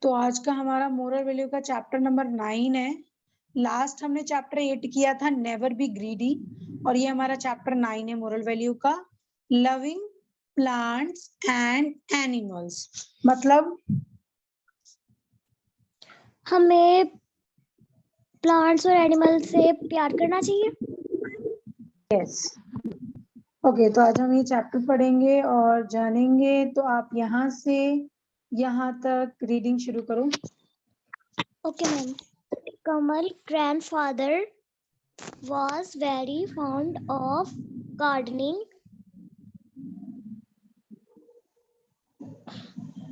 तो आज का हमारा मोरल वैल्यू का चैप्टर नंबर 9 है। लास्ट हमने चैप्टर 8 किया था नेवर बी ग्रीडी, और ये हमारा चैप्टर 9 है मोरल वैल्यू का, लविंग प्लांट्स एंड एनिमल्स। मतलब हमें प्लांट्स और एनिमल से प्यार करना चाहिए। यस। ओके, तो आज हम ये चैप्टर पढ़ेंगे और जानेंगे। तो आप यहाँ से यहाँ तक रीडिंग शुरू करो। Okay ma'am. Kamal grandfather was very fond of gardening.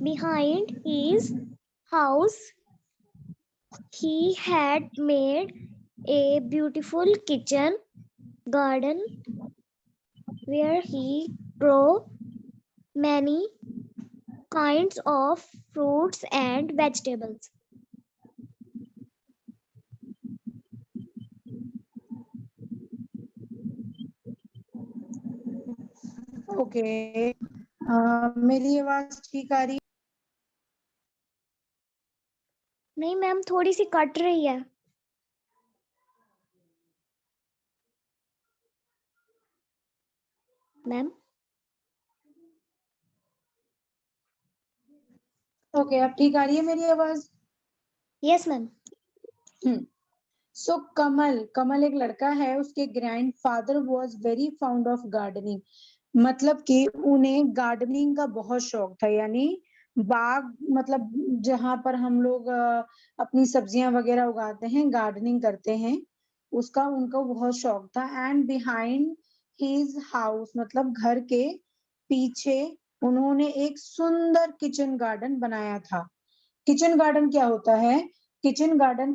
Behind his house, he had made a beautiful kitchen garden where he grew many kinds of fruits and vegetables. Okay, मेरी आवाज ठीक आ रही है? नहीं मैम, थोड़ी सी cut रही है। Ma'am okay, अब ठीक आ रही है मेरी आवाज? Yes ma'am. सो कमल एक लड़का है, उसके grandfather was very found of gardening. मतलब कि उन्हें गार्डनिंग का बहुत शौक था, यानी बाग, मतलब जहां पर हम लोग अपनी सब्जियां वगैरह उगाते हैं, गार्डनिंग करते हैं, उसका उनको बहुत शौक था। एंड बिहाइंड हिज हाउस, मतलब घर के पीछे उन्होंने एक सुंदर किचन गार्डन बनाया था। किचन गार्डन क्या होता है? किचन गार्डन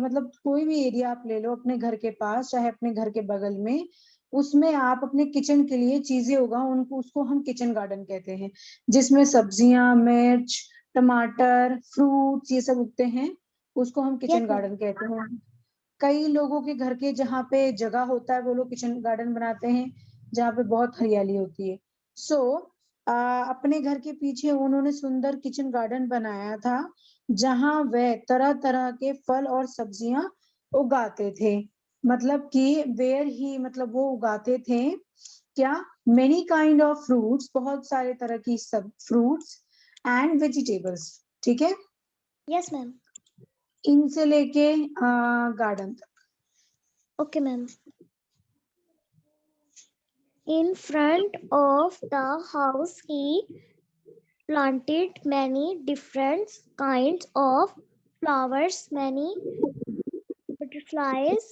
मतलब कोई भी एरिया आप ले लो अपने घर के पास, चाहे अपने घर के बगल में, उसमें आप अपने किचन के लिए चीजें उगाओ, उनको उसको हम किचन गार्डन कहते हैं, जिसमें सब्जियां, मिर्च, टमाटर, फ्रूट्स ये सब उगते हैं, उसको हम किचन Yes, गार्डन कहते हैं। कई लोगों के घर के जहाँ पे जगह होता है वो लोग किचन गार्डन बनाते हैं, जहाँ पे बहुत हरियाली होती है। सो अपने घर के पीछे उन्होंने सुंदर किचन गार्डन बनाया था, जहाँ वह तरह तरह के फल और सब्जियां उगाते थे। मतलब कि वेयर ही, मतलब वो उगाते थे क्या? मेनी काइंड ऑफ फ्रूट्स, बहुत सारे तरह की सब फ्रूट्स एंड वेजिटेबल्स। ठीक है, yes मैम। इनसे लेके गार्डन तक। Okay ma'am. In front of the house, he planted many different kinds of flowers. Many butterflies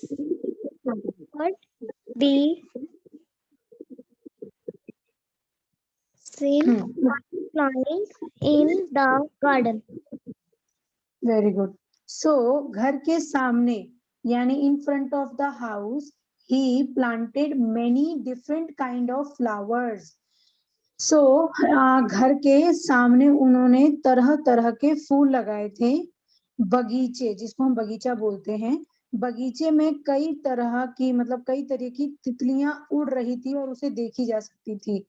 could be seen flying in the garden. Very good. So घर के सामने, यानी in front of the house, he planted many different kind of flowers. So घर के सामने उन्होंने तरह तरह के फूल लगाए थे। बगीचे, जिसको हम बगीचा बोलते हैं, बगीचे में कई तरह की, मतलब कई तरह की तितलियां उड़ रही थी और उसे देखी जा सकती थी।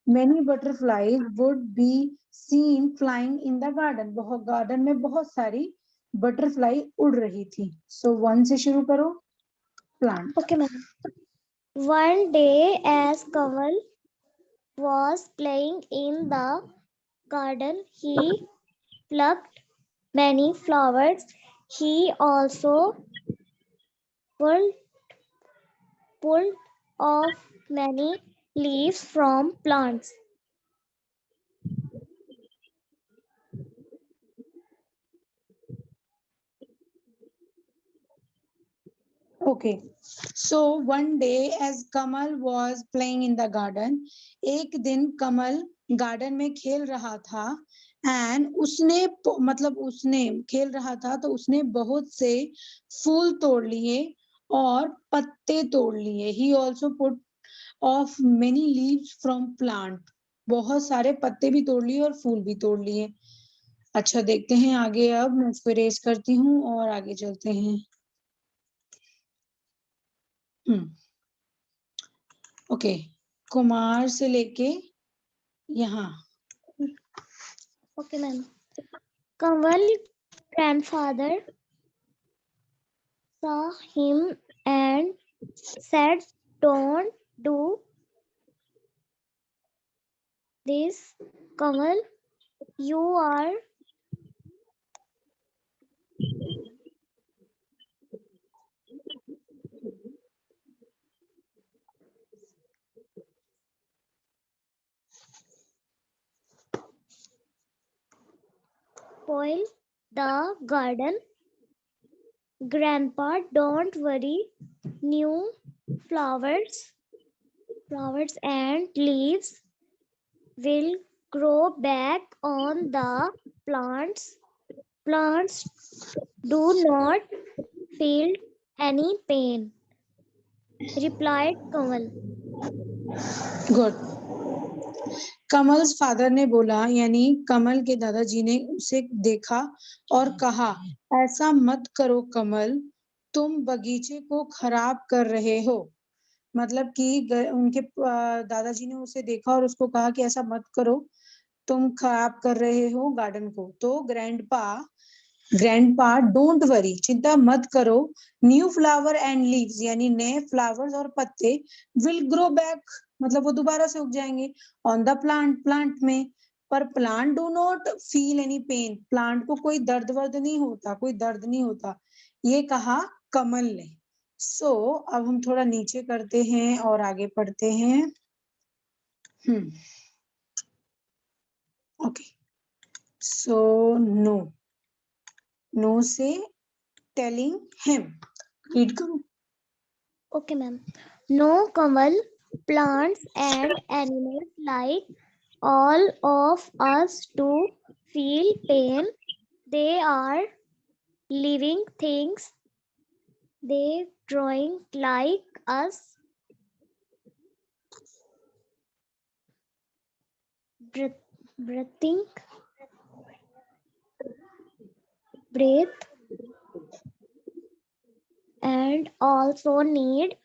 Many butterflies would be seen flying in the garden. बहुत गार्डन में बहुत सारी बटरफ्लाई उड़ रही थी। सो वन से शुरू करो, plant. Okay ma'am. One day as Kamal was playing in the garden, he plucked many flowers. He also pulled off many leaves from plants. Okay, so one day as Kamal was playing in the garden, एक दिन कमल garden में खेल रहा था, and उसने खेल रहा था तो उसने बहुत से फूल तोड़ लिए और पत्ते तोड़ लिए। He also put off many leaves from plant, बहुत सारे पत्ते भी तोड़ लिए और फूल भी तोड़ लिए। अच्छा, देखते हैं आगे। अब मैं इसको रेस करती हूँ और आगे चलते हैं। ओके, कुमार से लेके यहाँ। Okay, ma'am. Kamal grandfather saw him and said, "Don't do this, Kamal. You are spoil the garden. Grandpa, don't worry. New flowers and leaves will grow back on the plants. Plants do not feel any pain," replied Kamal. Good. Kamal's father ने बोला, यानी कमल के दादाजी ने उसे देखा और कहा, ऐसा मत करो कमल, तुम बगीचे को खराब कर रहे हो। मतलब कि उनके दादाजी ने उसे देखा और उसको कहा कि ऐसा मत करो, तुम खराब कर रहे हो गार्डन को। तो ग्रैंडपा डोंट वरी, चिंता मत करो, न्यू फ्लावर एंड लीव्स, यानी नए फ्लावर्स और पत्ते, विल ग्रो बैक, मतलब वो दोबारा से उग जाएंगे, ऑन द प्लांट में। पर plant do not feel any pain, plant को कोई दर्द वर्द नहीं होता, कोई दर्द नहीं होता, ये कहा कमल ने। सो अब हम थोड़ा नीचे करते हैं और आगे पढ़ते हैं। ओके, सो नो से टेलिंग हिम, रीड करो। Okay, ma'am. No, Kamal, plants and animals like all of us do feel pain. They are living things. They drawing like us. Breathing, breathe, and also need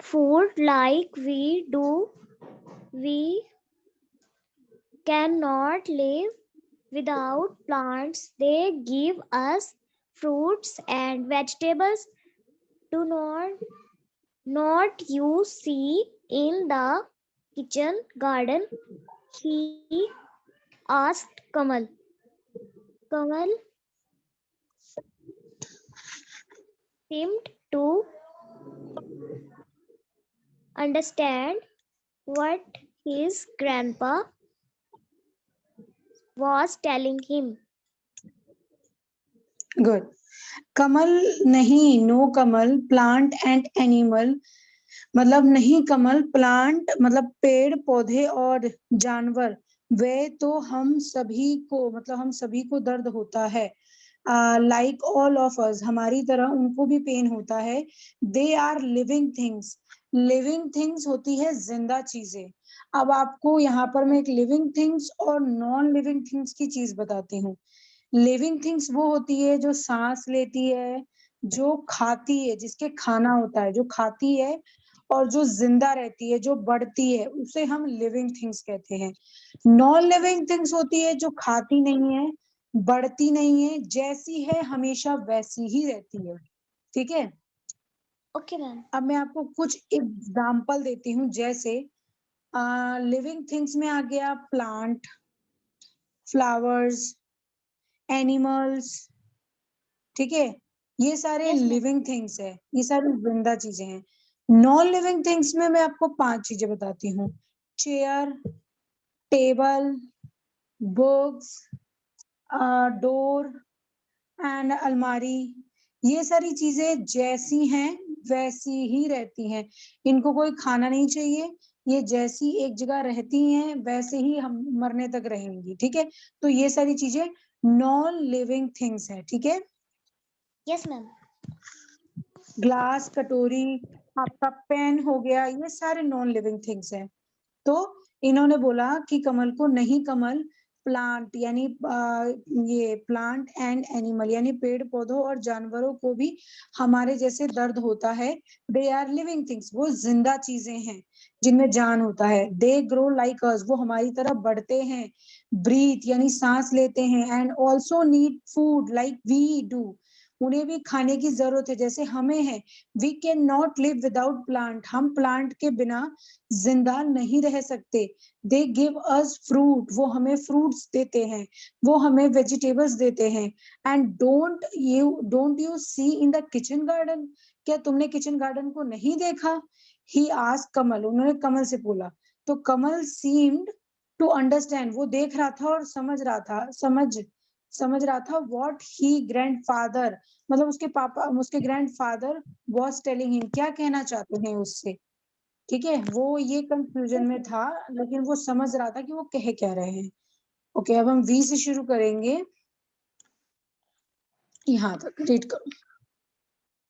food like we do. We cannot live without plants. They give us fruits and vegetables. Do not you see in the kitchen garden? He asked Kamal. Kamal seemed to understand what his grandpa was telling him. Good. Comma नहीं, no comma, plant and animal, मतलब नहीं कमल, plant मतलब पेड़ पौधे और जानवर, वे तो हम सभी को, मतलब हम सभी को दर्द होता है। लाइक ऑल ऑफ अस, हमारी तरह उनको भी पेन होता है। They are living things, living things होती है जिंदा चीजें। अब आपको यहाँ पर मैं एक लिविंग थिंग्स और नॉन लिविंग थिंग्स की चीज बताती हूँ। लिविंग थिंग्स वो होती है जो सांस लेती है, जो खाती है, जिसके खाना होता है, जो खाती है और जो जिंदा रहती है, जो बढ़ती है, उसे हम लिविंग थिंग्स कहते हैं। नॉन लिविंग थिंग्स होती है जो खाती नहीं है, बढ़ती नहीं है, जैसी है हमेशा वैसी ही रहती है। ठीक है। Okay, ma'am. अब मैं आपको कुछ एग्जाम्पल देती हूँ, जैसे लिविंग थिंग्स में आ गया प्लांट, फ्लावर्स, एनिमल्स, ठीक है, ये सारे Yes, ma'am. लिविंग थिंग्स है, ये सारी जिंदा चीजें हैं। नॉन लिविंग थिंग्स में मैं आपको 5 चीजें बताती हूँ। Chair, table, books, door and अलमारी, ये सारी चीजें जैसी हैं वैसी ही रहती हैं, इनको कोई खाना नहीं चाहिए, ये जैसी एक जगह रहती हैं वैसे ही हम मरने तक रहेंगी। ठीक है, तो ये सारी चीजें नॉन लिविंग थिंग्स है। ठीक है। Yes, ma'am. ग्लास, कटोरी, आपका पेन हो गया, ये सारे नॉन लिविंग थिंग्स हैं। तो इन्होंने बोला कि कमल को नहीं कमल, प्लांट यानी ये प्लांट एंड एनिमल यानी पेड़ पौधों और जानवरों को भी हमारे जैसे दर्द होता है। दे आर लिविंग थिंग्स, वो जिंदा चीजें हैं, जिनमें जान होता है। दे ग्रो लाइक अस, वो हमारी तरह बढ़ते हैं। ब्रीथ यानी सांस लेते हैं। And also need food like we do, उन्हें भी खाने की जरूरत है जैसे हमें है। We can not live without plant, हम प्लांट के बिना जिंदा नहीं रह सकते। दे गिव अस फ्रूट, वो हमें फ्रूट्स देते हैं, वो हमें वेजिटेबल्स देते हैं। And don't you see in the kitchen garden, क्या तुमने किचन गार्डन को नहीं देखा? ही आस्क्ड कमल, उन्होंने कमल से बोला। तो कमल सीम्ड टू अंडरस्टैंड, वो देख रहा था और समझ रहा था व्हाट ही ग्रैंडफादर, मतलब उसके पापा, उसके ग्रैंडफादर वाज टेलिंग हिम, क्या कहना चाहते हैं उससे। ठीक है, वो ये कंफ्यूजन में था लेकिन वो समझ रहा था कि वो कह क्या रहे हैं। ओके, अब हम वी से शुरू करेंगे, यहाँ तक रीड करो।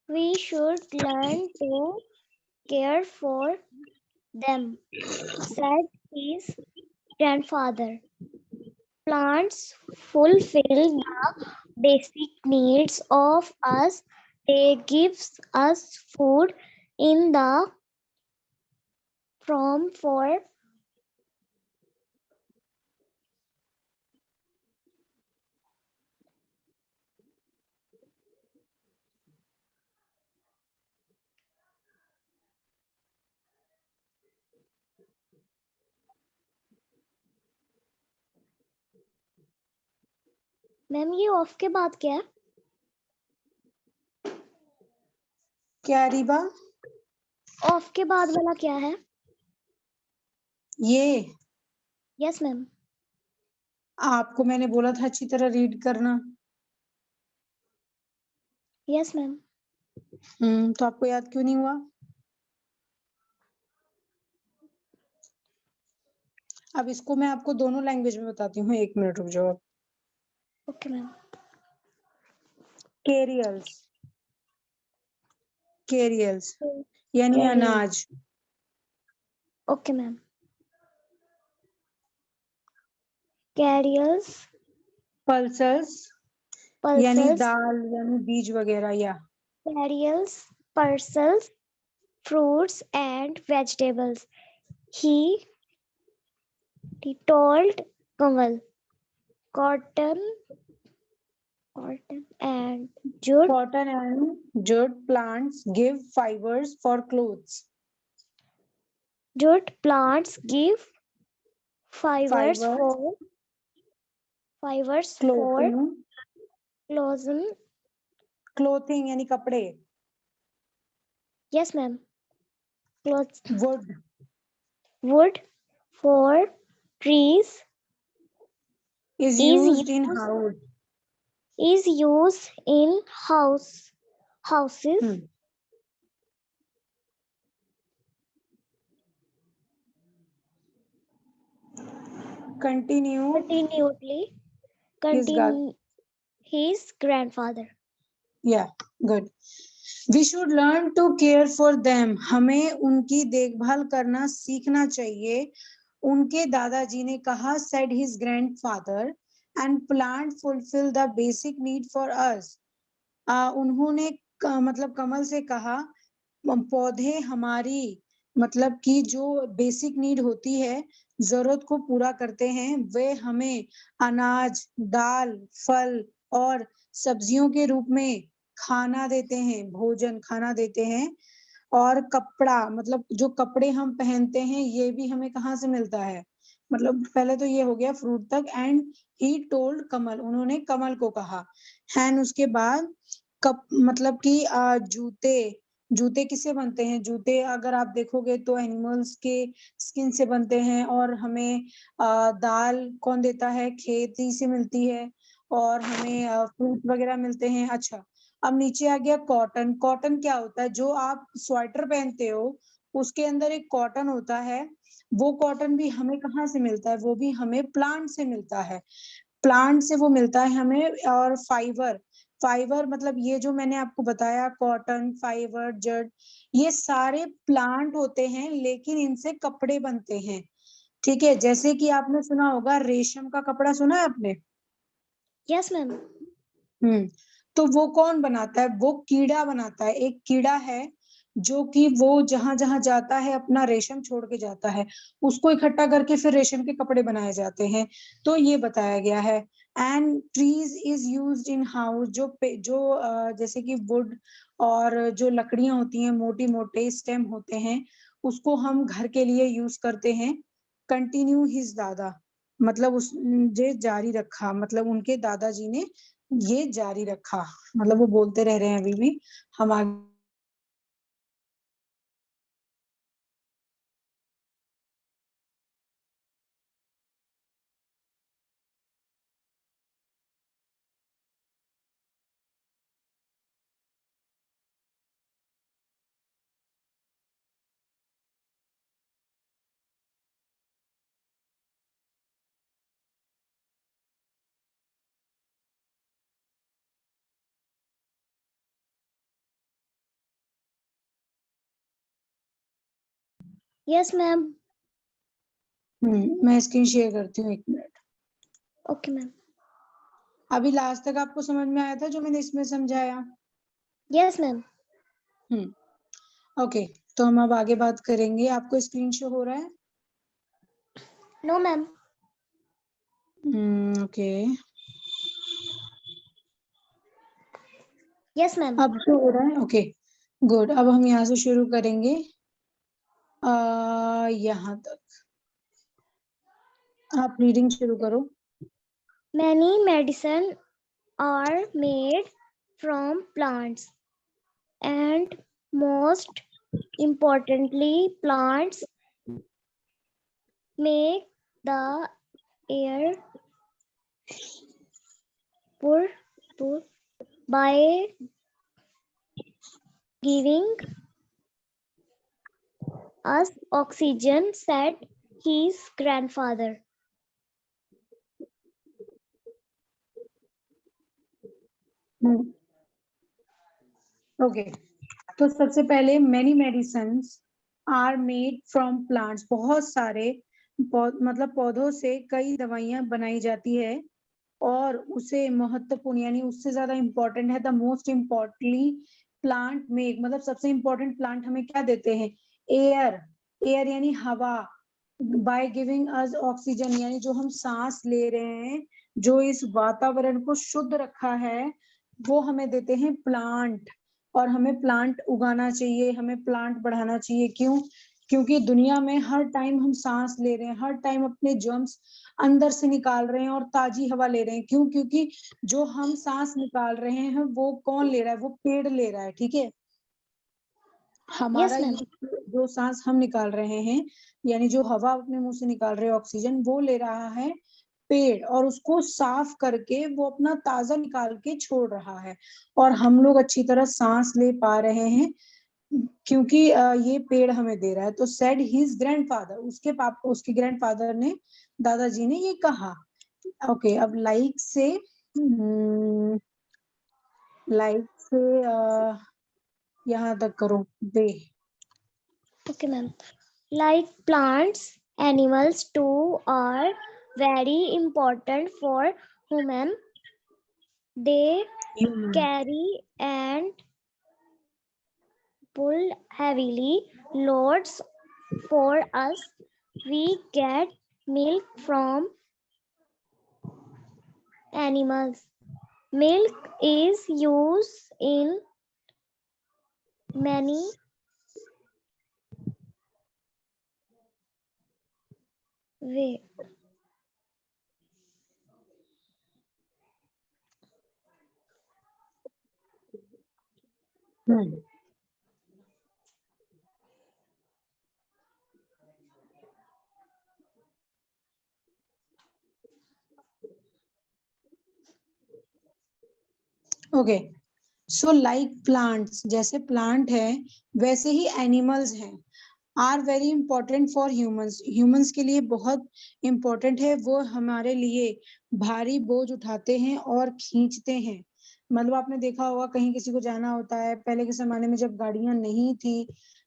We should learn to care for them, said his grandfather. Plants fulfill the basic needs of us. They give us food in the form for ma'am ये ऑफ के बाद क्या है? क्या रीबा? ऑफ के बाद वाला क्या है? ये यस मैम। आपको मैंने बोला था अच्छी तरह रीड करना। Yes ma'am. तो आपको याद क्यों नहीं हुआ? अब इसको मैं आपको दोनों लैंग्वेज में बताती हूँ, 1 मिनट रुक जाओ। Okay ma'am. केरियल्स, केरियल्स यानी अनाज। Okay ma'am. कैरियल्स, पल्सेस यानी दाल यानी बीज वगैरह। या cereals, pulses, fruits and vegetables. He told Kamal, cotton and jute. cotton and jute plants give fibers for clothes. Jute plants give fibers Fibers, for clothing, clothing. यानी कपड़े। Yes, ma'am. Clothes. Wood for trees is used in house. Is used in houses. Continue. His grandfather. Yeah, good. We should learn to care for them. हमें उनकी देखभाल करना सीखना चाहिए। उनके दादाजी ने कहा, said his grandfather, and plant fulfill the basic need for us. उन्होंने मतलब कमल से कहा, पौधे हमारी मतलब कि जो बेसिक नीड होती है, जरूरत को पूरा करते हैं। वे हमें अनाज, दाल, फल और सब्जियों के रूप में खाना देते हैं, भोजन खाना देते हैं। और कपड़ा मतलब जो कपड़े हम पहनते हैं ये भी हमें कहाँ से मिलता है। मतलब पहले तो ये हो गया फ्रूट तक। एंड ही टोल्ड कमल, उन्होंने कमल को कहा। एंड उसके बाद मतलब कि जूते किससे बनते हैं? जूते अगर आप देखोगे तो एनिमल्स के स्किन से बनते हैं। और हमें दाल कौन देता है? खेती से मिलती है। और हमें फ्रूट वगैरह मिलते हैं। अच्छा, अब नीचे आ गया कॉटन। कॉटन क्या होता है? जो आप स्वेटर पहनते हो उसके अंदर एक कॉटन होता है। वो कॉटन भी हमें कहाँ से मिलता है? वो भी हमें प्लांट से मिलता है। प्लांट से वो मिलता है हमें। और फाइबर मतलब ये जो मैंने आपको बताया, कॉटन, फाइबर, जट, ये सारे प्लांट होते हैं लेकिन इनसे कपड़े बनते हैं। ठीक है, जैसे कि आपने सुना होगा रेशम का कपड़ा, सुना है आपने? Yes ma'am. तो वो कौन बनाता है? वो कीड़ा बनाता है। एक कीड़ा है जो कि वो जहां जहां जाता है अपना रेशम छोड़ के जाता है, उसको इकट्ठा करके फिर रेशम के कपड़े बनाए जाते हैं। तो ये बताया गया है। And trees is used in house, जैसे कि वुड और जो लकड़ियां होती हैं, मोटी मोटे स्टेम होते हैं, उसको हम घर के लिए यूज करते हैं। कंटिन्यू हिज दादा, मतलब उस ये जारी रखा, मतलब उनके दादाजी ने ये जारी रखा, मतलब वो बोलते रह रहे हैं अभी भी। हम आगे Yes, ma'am. मैं स्क्रीन शेयर करती हूँ, 1 मिनट। Okay, ma'am. अभी लास्ट तक आपको समझ में आया था जो मैंने इसमें समझाया? Yes, ma'am. ओके, तो हम अब आगे बात करेंगे। आपको स्क्रीन शो हो रहा है? No, ma'am. Okay, Yes, ma'am. अब शो हो रहा है? Okay, good. अब हम यहाँ से शुरू करेंगे यहाँ तक। आप रीडिंग शुरू करो। Many medicine are made from plants, and most importantly, plants make the air pure, by giving us oxygen, said his grandfather. Okay, तो सबसे पहले many medicines are made from plants, बहुत सारे मतलब पौधों से कई दवाइयां बनाई जाती है। और उसे महत्वपूर्ण यानी उससे ज्यादा इम्पोर्टेंट है, the most importantly plant make, मतलब सबसे इम्पोर्टेंट प्लांट हमें क्या देते हैं? एयर। एयर यानी हवा। बाय गिविंग अस ऑक्सीजन, यानी जो हम सांस ले रहे हैं, जो इस वातावरण को शुद्ध रखा है, वो हमें देते हैं प्लांट। और हमें प्लांट उगाना चाहिए, हमें प्लांट बढ़ाना चाहिए। क्यों? क्योंकि दुनिया में हर टाइम हम सांस ले रहे हैं, हर टाइम अपने जर्म्स अंदर से निकाल रहे हैं और ताजी हवा ले रहे हैं। क्यों? क्योंकि जो हम सांस निकाल रहे हैं वो कौन ले रहा है? वो पेड़ ले रहा है, ठीक है। हमारा Yes, ma'am. जो सांस हम निकाल रहे हैं, यानी जो हवा अपने मुंह से निकाल रहे हैं ऑक्सीजन, वो ले रहा है पेड़, और उसको साफ करके वो अपना ताजा निकाल के छोड़ रहा है। और हम लोग अच्छी तरह सांस ले पा रहे हैं क्योंकि ये पेड़ हमें दे रहा है। तो सेड हिज ग्रैंडफादर, उसके पापा, उसके ग्रैंडफादर ने, दादाजी ने ये कहा। ओके, अब लाइक से यहाँ तक करो दे। Okay, ma'am. Like plants, animals too are very important for human. They carry and pull heavily loads for us. We get milk from animals. Milk is used in many ways. Okay, so like plants, जैसे plant है वैसे ही animals हैं। Are very important for humans, humans के लिए बहुत important है। वो हमारे लिए भारी बोझ उठाते हैं और खींचते हैं। मतलब आपने देखा होगा कहीं किसी को जाना होता है, पहले के जमाने में जब गाड़ियां नहीं थी,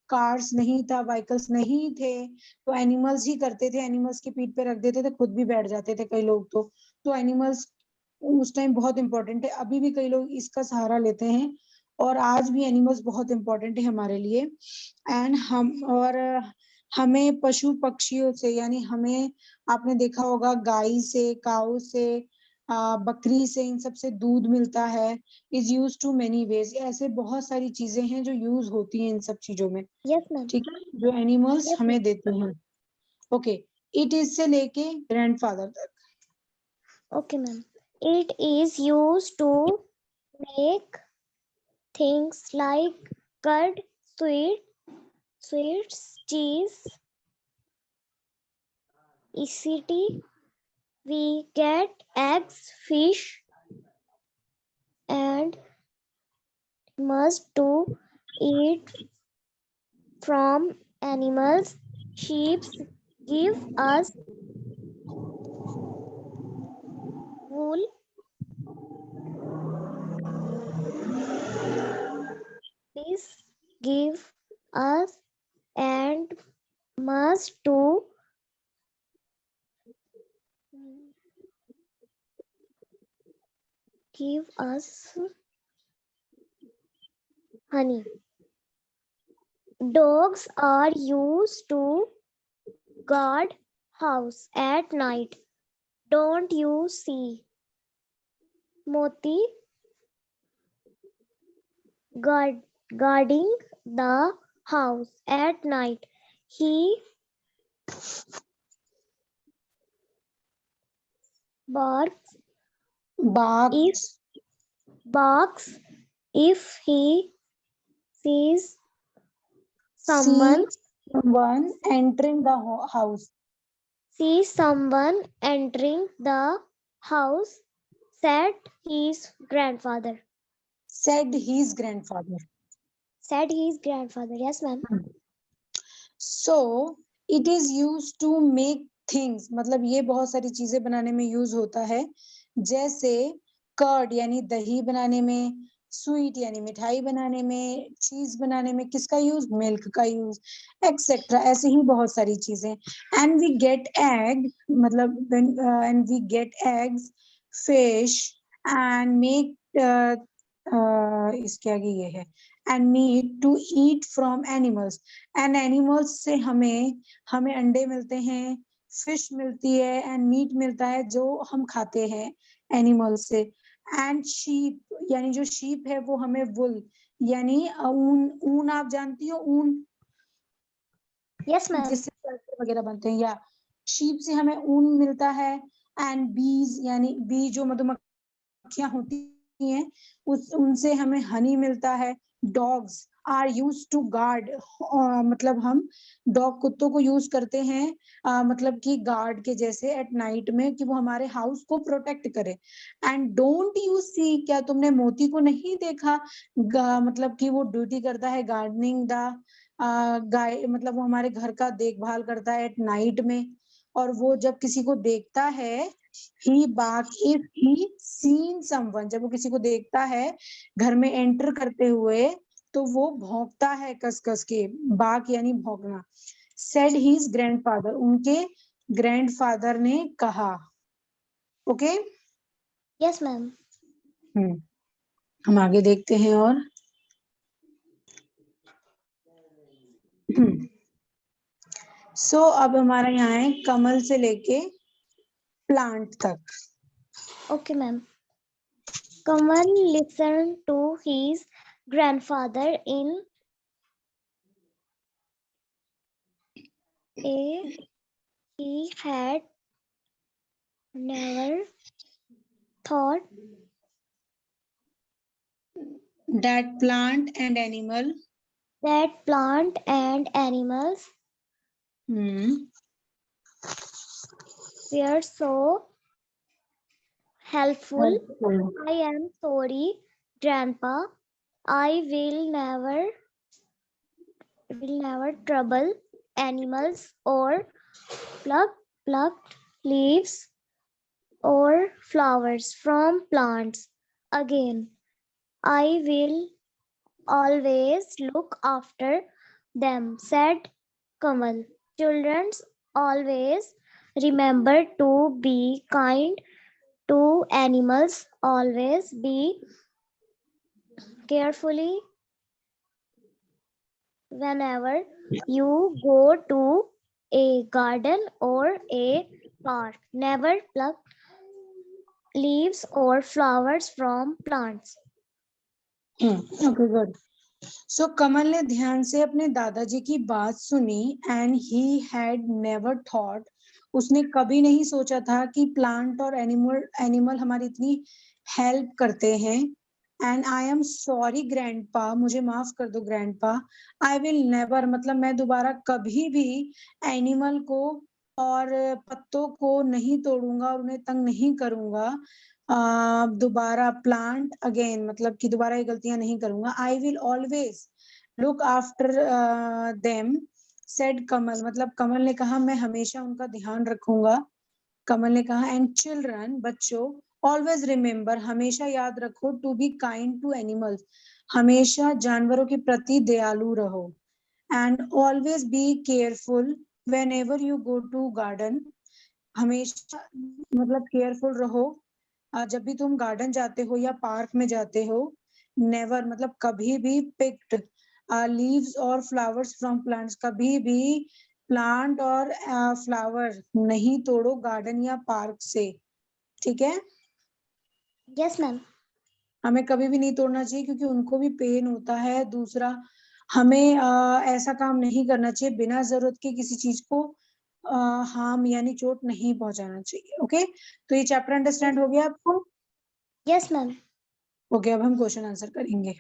कार्स नहीं था, व्हीकल्स नहीं थे, तो एनिमल्स ही करते थे। एनिमल्स की पीठ पे रख देते थे, खुद भी बैठ जाते थे कई लोग। तो एनिमल्स उस टाइम बहुत इंपॉर्टेंट है। अभी भी कई लोग इसका सहारा लेते हैं और आज भी एनिमल्स बहुत इंपॉर्टेंट है हमारे लिए। एंड हमें पशु पक्षियों से, यानी हमें, आपने देखा होगा गाय से, काऊ से, बकरी से, इन सब से दूध मिलता है। Is use to many ways. ऐसे बहुत सारी चीजें हैं जो यूज होती हैं इन सब चीजों में, यस मैम। ठीक है, जो एनिमल्स यस हमें देते हैं। ओके, इट इज से लेके ग्रैंडफादर तक। Okay ma'am. It is used to make things like curd, sweets, cheese, etc. We get eggs, fish, and must to eat from animals. Sheep give us wool. This give us and must to give us honey. Dogs are used to guard house at night. Don't you see Moti guarding the house at night? He barks barks barks if he sees someone entering the house. entering the house, said his grandfather. Said his grandfather. Said his grandfather. Yes, ma'am. So it is used to make things, मतलब ये बहुत सारी चीजें बनाने में use होता है, जैसे कर्ड यानी दही बनाने में, स्वीट यानी मिठाई बनाने में, चीज बनाने में किसका यूज, मिल्क का यूज, एक्सेट्रा, ऐसे ही बहुत सारी चीजें। एंड वी गेट एग, मतलब and we get eggs, fish, and make इसके आगे ये है, and meat to eat from animals. And animals से हमें अंडे मिलते हैं, फिश मिलती है, एंड मीट मिलता है जो हम खाते हैं एनिमल्स से। एंड शीप, यानी जो शीप है वो हमें वुल, यानी ऊन आप जानती हो, ऊन यस मैम। जिससे स्वेटर वगैरह बनते हैं, या शीप से हमें ऊन मिलता है। एंड बीज, यानी बी जो मधुमक्खियां होती हैं, उनसे हमें हनी मिलता है। Dogs are use to guard, मतलब हम डॉग कुत्तों को यूज करते हैं मतलब कि गार्ड के जैसे एट नाइट में, कि वो हमारे हाउस को प्रोटेक्ट करे। एंड डोंट यू सी, क्या तुमने मोती को नहीं देखा, मतलब कि वो ड्यूटी करता है गार्डनिंग द गाय, मतलब वो हमारे घर का देखभाल करता है एट नाइट में। और वो जब किसी को देखता है, ही बाक इफ ही सीन समवन, जब वो किसी को देखता है घर में एंटर करते हुए, तो वो भौंकता है कस कस के, बाक यानी भौंकना। सेड हिज ग्रैंडफादर, उनके ग्रैंडफादर ने कहा। Okay, yes ma'am. हम आगे देखते हैं और सो अब हमारा यहाँ है कमल से लेके प्लांट तक। Okay ma'am. Kamal listened to his grandfather in a he had never thought that plant and animal that plant and animals were so helpful. I am sorry, Grandpa. I will never trouble animals or pluck leaves or flowers from plants again. I will always look after them, said Kamal. Children always remember to be kind to animals, always be carefully whenever you go to a garden or a park. Never pluck leaves or flowers from plants. Okay good. So Kamal ने ध्यान से अपने दादाजी की बात सुनी and he had never thought, उसने कभी नहीं सोचा था कि प्लांट और एनिमल हमारी इतनी हेल्प करते हैं. And I am sorry grandpa, मुझे माफ कर दो ग्रैंडपा. आई विल नेवर, मतलब मैं दोबारा कभी भी एनिमल को और पत्तों को नहीं तोड़ूंगा और उन्हें तंग नहीं करूंगा. दोबारा प्लांट अगेन, मतलब कि दोबारा ये गलतियां नहीं करूंगा. I will always look after them, said Kamal, मतलब कमल ने कहा मैं हमेशा उनका ध्यान रखूंगा. कमल ने कहा एंड चिल्ड्रन, बच्चों, ऑलवेज रिमेम्बर, हमेशा याद रखो, to be kind to animals, हमेशा जानवरों के प्रति दयालु रहो. And always be careful whenever you go to garden, हमेशा मतलब केयरफुल रहो जब भी तुम गार्डन जाते हो या पार्क में जाते हो. नेवर, मतलब कभी भी पिक्ड लीव्स और फ्लावर्स फ्रॉम प्लांट्स, कभी भी प्लांट और फ्लावर नहीं तोड़ो गार्डन या पार्क से. ठीक है, Yes, ma'am. हमें कभी भी नहीं तोड़ना चाहिए क्योंकि उनको भी पेन होता है. दूसरा, हमें ऐसा काम नहीं करना चाहिए, बिना जरूरत के किसी चीज को हार्म यानी चोट नहीं पहुंचाना चाहिए. ओके, तो ये चैप्टर अंडरस्टैंड हो गया आपको? Yes, ma'am. ओके, अब हम क्वेश्चन आंसर करेंगे.